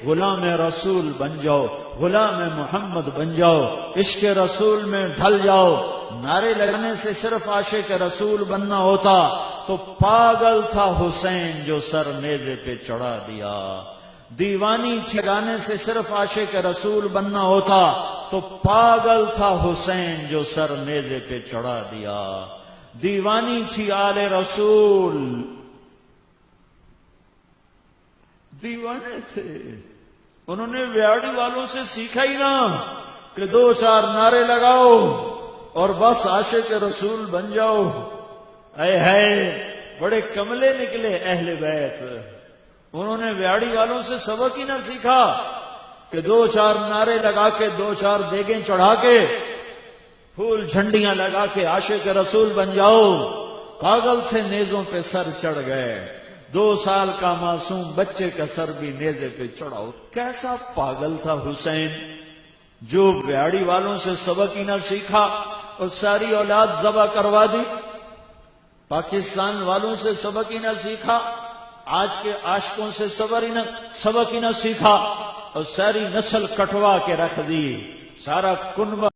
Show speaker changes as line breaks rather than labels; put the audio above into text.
غلام رسول بن جاؤ، غلام محمد بن جاؤ، عشق رسول میں ڈھل جاؤ۔ نعرے لگانے سے صرف عاشق رسول بننا ہوتا تو پاگل تھا حسین جو سر نیزے پہ چڑھا دیا۔ دیوانی تھی گانے سے صرف عاشق رسول بننا ہوتا تو پاگل تھا حسین جو سر نیزے پہ چڑھا دیا۔ دیوانی تھی آل رسول، دیوانے تھے، انہوں نے ویاڑی والوں سے سیکھا ہی نہ کہ دو چار نعرے لگاؤ اور بس عاشق رسول بن جاؤ۔ اے ہے بڑے کملے نکلے اہل بیت، انہوں نے ویاڑی والوں سے سبق ہی نہ سیکھا کہ دو چار نعرے لگا کے، دو چار دیگیں چڑھا کے، پھول جھنڈیاں لگا کے عاشق رسول بن جاؤ۔ پاگل تھے، نیزوں پہ سر چڑھ گئے۔ 2 سال کا معصوم بچے کا سر بھی نیزے پہ چڑھاؤ۔ کیسا پاگل تھا حسین جو ویاڑی والوں سے سبق ہی نہ سیکھا اور ساری اولاد ذبح کروا دی۔ پاکستان والوں سے سبق ہی نہ سیکھا، آج کے عاشقوں سے سبق ہی نہ سیکھا اور ساری نسل کٹوا کے رکھ دی، سارا کنبہ